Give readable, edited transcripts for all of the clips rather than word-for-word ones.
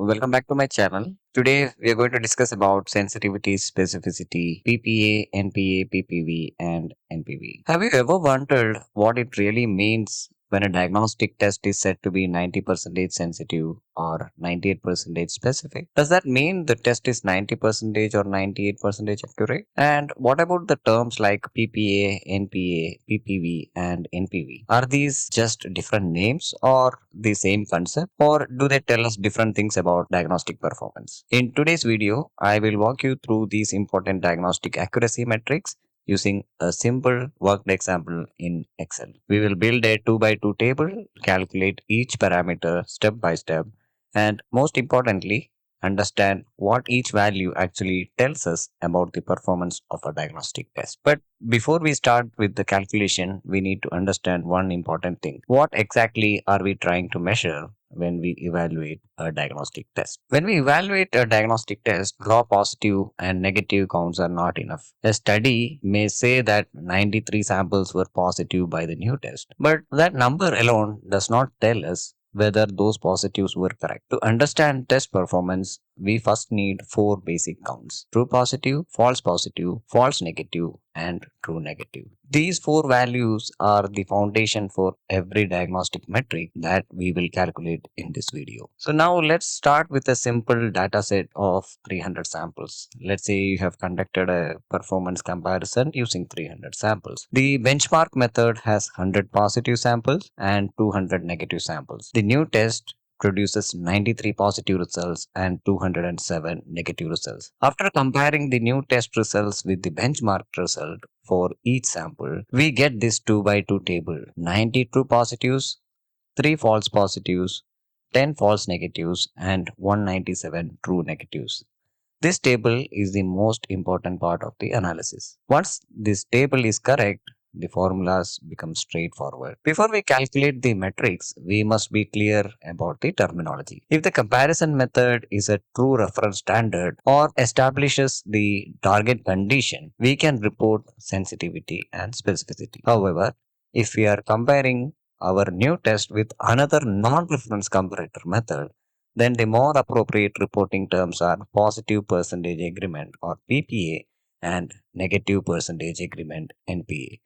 welcome back to my channel. Today we are going to discuss about sensitivity, specificity, PPA, NPA, PPV and NPV. Have you ever wondered what it really means when a diagnostic test is said to be 90% sensitive or 98% specific? Does that mean the test is 90% or 98% accurate? And what about the terms like PPA, NPA, PPV and NPV? Are these just different names or the same concept, or do they tell us different things about diagnostic performance? In today's video, I will walk you through these important diagnostic accuracy metrics using a simple worked example in Excel. We will build a 2 by 2 table, calculate each parameter step by step, and most importantly, understand what each value actually tells us about the performance of a diagnostic test. But before we start with the calculation, we need to understand one important thing. What exactly are we trying to measure when we evaluate a diagnostic test? When we evaluate a diagnostic test, raw positive and negative counts are not enough. A study may say that 93 samples were positive by the new test, but that number alone does not tell us whether those positives were correct. To understand test performance, we first need four basic counts: true positive, false negative, and true negative. These four values are the foundation for every diagnostic metric that we will calculate in this video. So now let's start with a simple data set of 300 samples. Let's say you have conducted a performance comparison using 300 samples. The benchmark method has 100 positive samples and 200 negative samples. The new test produces 93 positive results and 207 negative results. After comparing the new test results with the benchmark result for each sample, we get this 2 by 2 table: 90 true positives, 3 false positives, 10 false negatives, and 197 true negatives. This table is the most important part of the analysis. Once this table is correct, the formulas become straightforward. Before we calculate the metrics, we must be clear about the terminology. If the comparison method is a true reference standard or establishes the target condition, we can report sensitivity and specificity. However, if we are comparing our new test with another non-reference comparator method, then the more appropriate reporting terms are positive percentage agreement or PPA and negative percentage agreement NPA.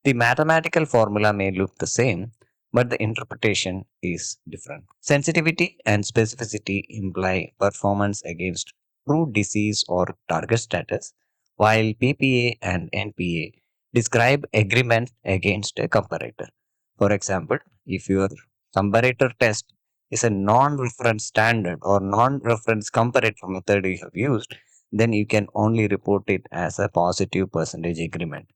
The mathematical formula may look the same, but the interpretation is different. Sensitivity and specificity imply performance against true disease or target status, while PPA and NPA describe agreement against a comparator. For example, if your comparator test is a non-reference standard or non-reference comparator method you have used, then you can only report it as a positive percentage agreement.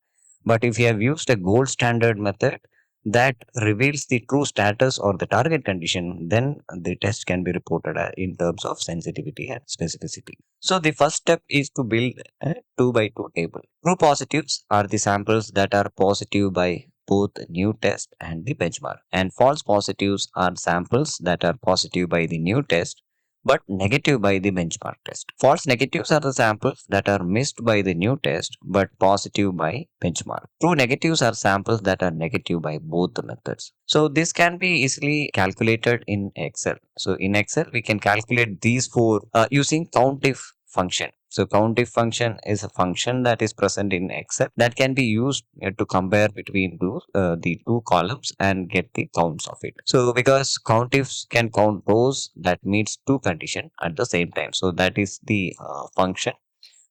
But if you have used a gold standard method that reveals the true status or the target condition, then the test can be reported in terms of sensitivity and specificity. So the first step is to build a 2 by 2 table. True positives are the samples that are positive by both new test and the benchmark, and false positives are samples that are positive by the new test but negative by the benchmark test. False negatives are the samples that are missed by the new test but positive by benchmark. True negatives are samples that are negative by both the methods. So this can be easily calculated in Excel. So in Excel, we can calculate these four using countif function. So countif function is a function that is present in Excel that can be used to compare between the two columns and get the counts of it. So because countifs can count rows that meets two conditions at the same time. So that is the function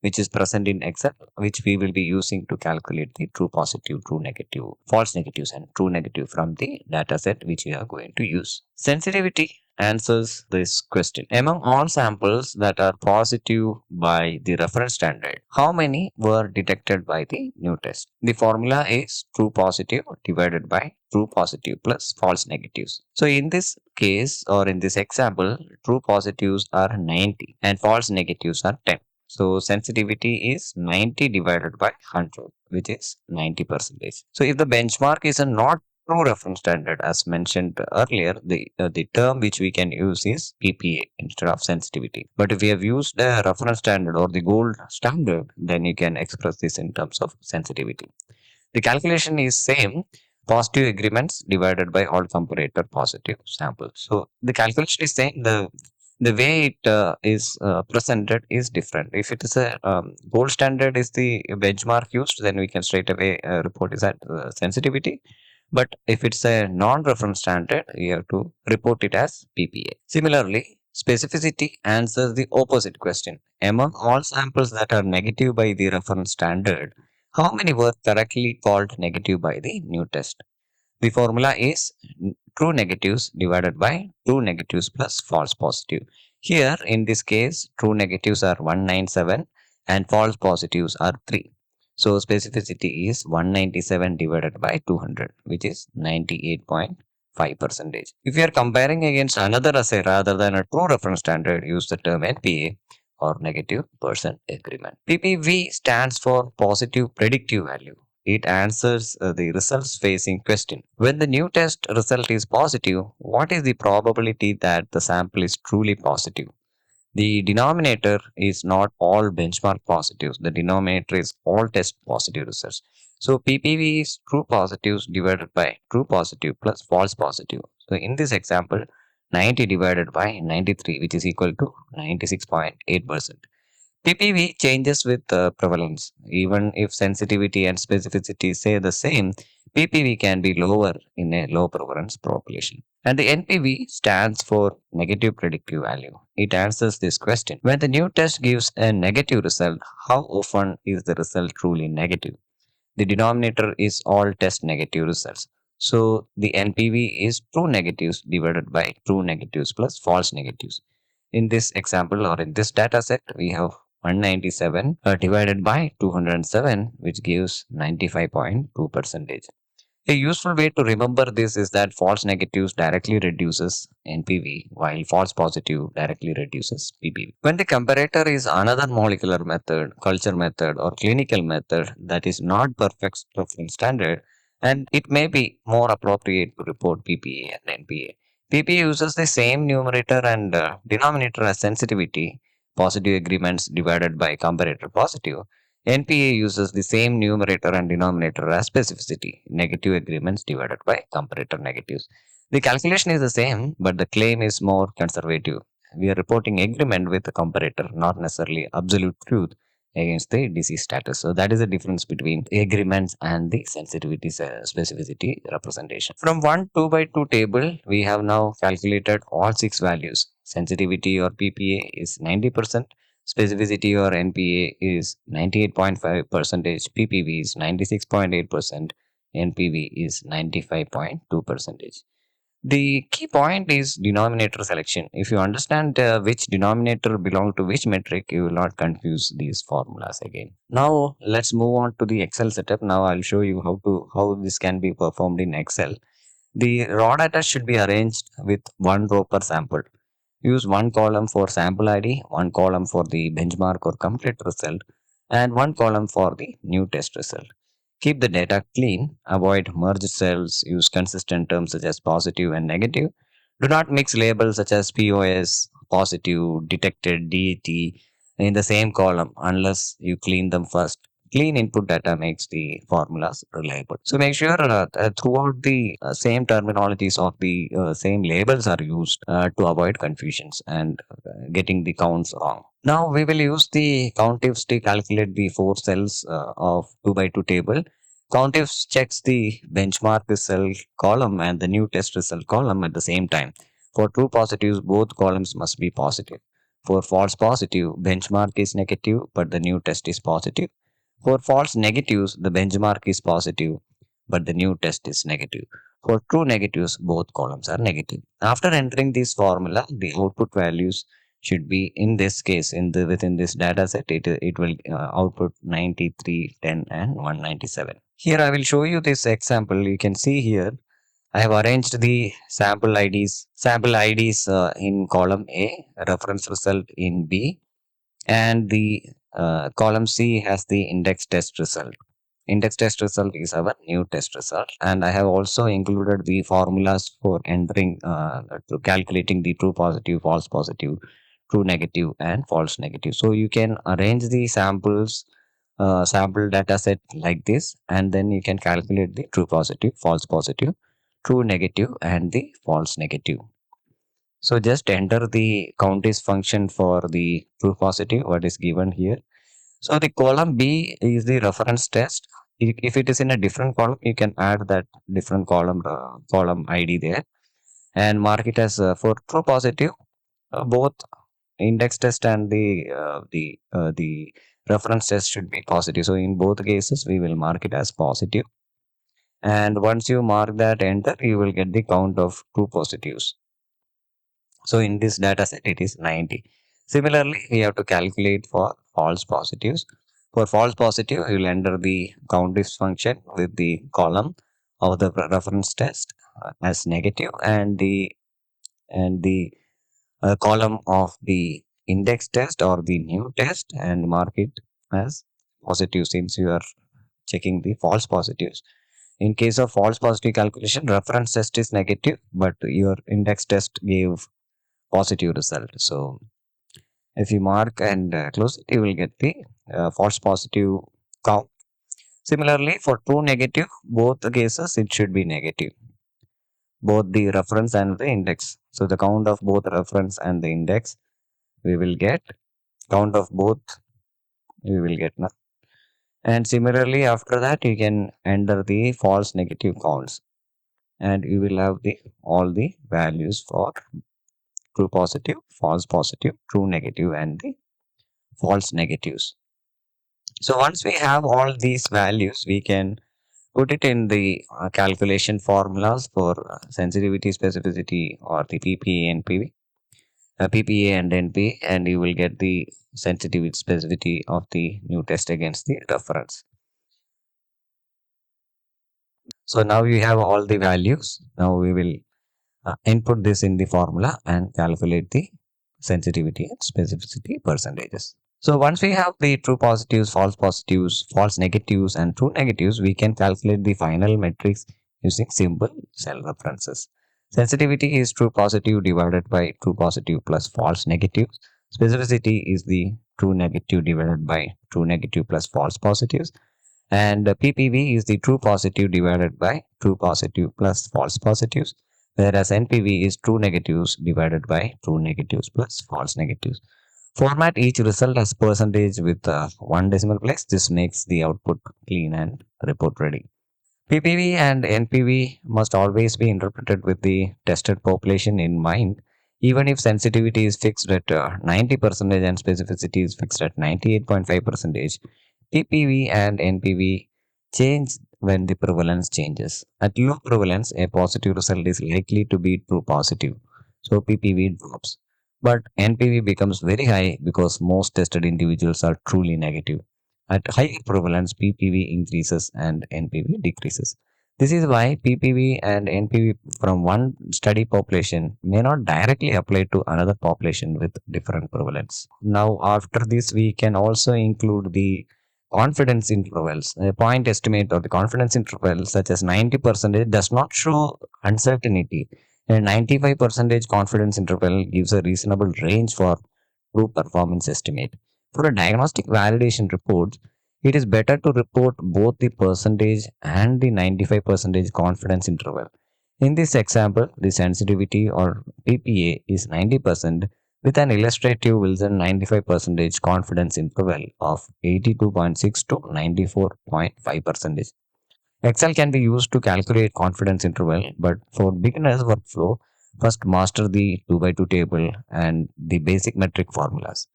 which is present in Excel, which we will be using to calculate the true positive, true negative, false negatives, and true negative from the data set which we are going to use. Sensitivity answers this question. Among all samples that are positive by the reference standard, how many were detected by the new test? The formula is true positive divided by true positive plus false negatives. So in this case or in this example, true positives are 90 and false negatives are 10. So sensitivity is 90 divided by 100, which is 90%. So if the benchmark is a not true reference standard, as mentioned earlier, the term which we can use is PPA instead of sensitivity. But if we have used the reference standard or the gold standard, then you can express this in terms of sensitivity. The calculation is same: positive agreements divided by all comparator positive samples. So the calculation is same. the way it is presented is different. If it is a gold standard is the benchmark used, then we can straight away report is at sensitivity. But if it's a non-reference standard, you have to report it as PPA. Similarly, specificity answers the opposite question. Among all samples that are negative by the reference standard, how many were correctly called negative by the new test? The formula is true negatives divided by true negatives plus false positive. Here, in this case, true negatives are 197 and false positives are 3. So, specificity is 197 divided by 200, which is 98.5 percentage. If you are comparing against another assay rather than a true reference standard, use the term NPA or negative percent agreement. PPV stands for positive predictive value. It answers the results facing question. When the new test result is positive, what is the probability that the sample is truly positive? The denominator is not all benchmark positives. The denominator is all test positive results. So PPV is true positives divided by true positive plus false positive. So in this example, 90 divided by 93, which is equal to 96.8%. PPV changes with prevalence. Even if sensitivity and specificity say the same, PPV can be lower in a low prevalence population. And the NPV stands for negative predictive value. It answers this question. When the new test gives a negative result, how often is the result truly negative? The denominator is all test negative results. So the NPV is true negatives divided by true negatives plus false negatives. In this example or in this data set, we have 197 divided by 207, which gives 95.2 percentage. A useful way to remember this is that false negatives directly reduces NPV while false positive directly reduces PPV. When the comparator is another molecular method, culture method or clinical method that is not perfect reference standard, and it may be more appropriate to report PPA and NPA. PPA uses the same numerator and denominator as sensitivity, positive agreements divided by comparator positive. NPA uses the same numerator and denominator as specificity, negative agreements divided by comparator negatives. The calculation is the same, but the claim is more conservative. We are reporting agreement with the comparator, not necessarily absolute truth against the disease status. So that is the difference between agreements and the sensitivity specificity representation. From 1 2 by 2 table, we have now calculated all 6 values. Sensitivity or PPA is 90%. Specificity or NPA is 98.5 percentage, PPV is 96.8%, NPV is 95.2 percentage. The key point is denominator selection. If you understand which denominator belong to which metric, you will not confuse these formulas again. Now let's move on to the Excel setup. Now I'll show you how this can be performed in Excel. The raw data should be arranged with one row per sample. Use one column for sample ID, one column for the benchmark or complete result, and one column for the new test result. Keep the data clean, avoid merged cells, use consistent terms such as positive and negative. Do not mix labels such as POS, positive, detected, DET in the same column unless you clean them first. Clean input data makes the formulas reliable. So make sure throughout the same terminologies of the same labels are used to avoid confusions and getting the counts wrong. Now we will use the countifs to calculate the 4 cells of 2 by 2 table. Countifs checks the benchmark result column and the new test result column at the same time. For true positives, both columns must be positive. For false positive, benchmark is negative, but the new test is positive. For false negatives, the benchmark is positive, but the new test is negative. For true negatives, both columns are negative. After entering this formula, the output values should be in this case within this data set it will output 93, 10, and 197. Here I will show you this example. You can see here I have arranged the sample IDs in column A, reference result in B, and the column C has the index test result. Index test result is our new test result, and I have also included the formulas for entering to calculating the true positive, false positive, true negative, and false negative. So you can arrange the sample data set like this, and then you can calculate the true positive, false positive, true negative, and the false negative. So just enter the count is function for the true positive what is given here. So the column B is the reference test. If it is in a different column, you can add that different column ID there and mark it as for true positive. Both index test and the reference test should be positive. So in both cases, we will mark it as positive. And once you mark that enter, you will get the count of true positives. So in this data set, it is 90. Similarly, we have to calculate for false positives. For false positive, you will enter the count is function with the column of the reference test as negative and the column of the index test or the new test and mark it as positive since you are checking the false positives. In case of false positive calculation, reference test is negative, but your index test gave positive result. So if you mark and close it, you will get the false positive count. Similarly, for true negative, both the cases it should be negative, both the reference and the index. So the count of both reference and the index we will get, count of both we will get none. And similarly, after that you can enter the false negative counts, and you will have the all the values for true positive, false positive, true negative, and the false negatives. So once we have all these values, we can put it in the calculation formulas for sensitivity, specificity, or the PPA and PV, PPA and NPA, and you will get the sensitivity, specificity of the new test against the reference. So now you have all the values. Now we will input this in the formula and calculate the sensitivity and specificity percentages. So once we have the true positives, false negatives, and true negatives, we can calculate the final metrics using simple cell references. Sensitivity is true positive divided by true positive plus false negatives. Specificity is the true negative divided by true negative plus false positives. And PPV is the true positive divided by true positive plus false positives. Whereas NPV is true negatives divided by true negatives plus false negatives. Format each result as percentage with one decimal place. This makes the output clean and report ready. PPV and NPV must always be interpreted with the tested population in mind. Even if sensitivity is fixed at 90% and specificity is fixed at 98.5%, PPV and NPV change when the prevalence changes. At low prevalence, a positive result is likely to be true positive, so PPV drops. But NPV becomes very high because most tested individuals are truly negative. At higher prevalence, PPV increases and NPV decreases. This is why PPV and NPV from one study population may not directly apply to another population with different prevalence. Now, after this, we can also include the confidence intervals. A point estimate or the confidence interval, such as 90%, does not show uncertainty. A 95% confidence interval gives a reasonable range for true performance estimate. For a diagnostic validation report, it is better to report both the percentage and the 95% confidence interval. In this example, the sensitivity or PPA is 90% with an illustrative Wilson 95% confidence interval of 82.6 to 94.5%. Excel can be used to calculate confidence interval, but for beginners workflow, first master the 2 by 2 table and the basic metric formulas.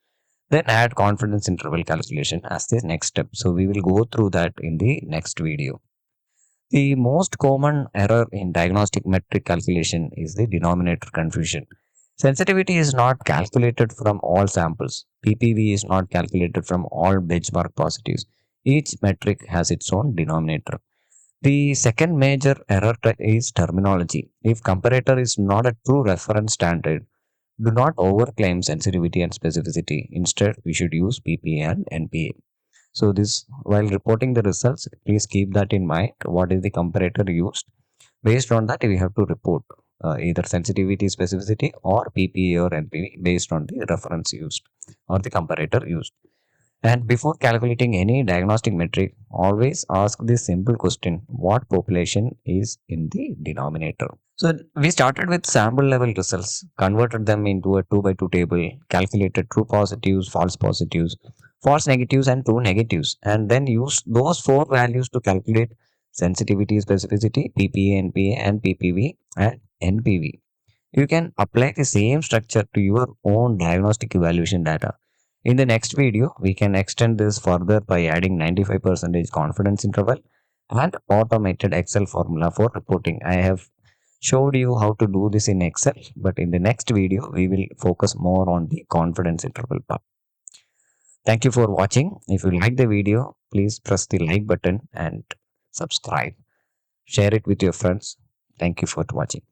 Then add confidence interval calculation as the next step. So we will go through that in the next video. The most common error in diagnostic metric calculation is the denominator confusion. Sensitivity is not calculated from all samples. PPV is not calculated from all benchmark positives. Each metric has its own denominator. The second major error is terminology. If comparator is not a true reference standard, do not overclaim sensitivity and specificity. Instead, we should use PPA and NPA. So this, while reporting the results, please keep that in mind. What is the comparator used? Based on that, we have to report either sensitivity, specificity, or PPA or NPV based on the reference used or the comparator used. And before calculating any diagnostic metric, always ask this simple question: what population is in the denominator? So we started with sample level results, converted them into a 2 by 2 table, calculated true positives, false negatives, and true negatives, and then used those four values to calculate sensitivity, specificity, PPA, NPA, and PPV and NPV. You can apply the same structure to your own diagnostic evaluation data. In the next video, we can extend this further by adding 95% confidence interval and automated Excel formula for reporting. I have showed you how to do this in Excel, but in the next video, we will focus more on the confidence interval part. Thank you for watching. If you like the video, please press the like button and subscribe. Share it with your friends. Thank you for watching.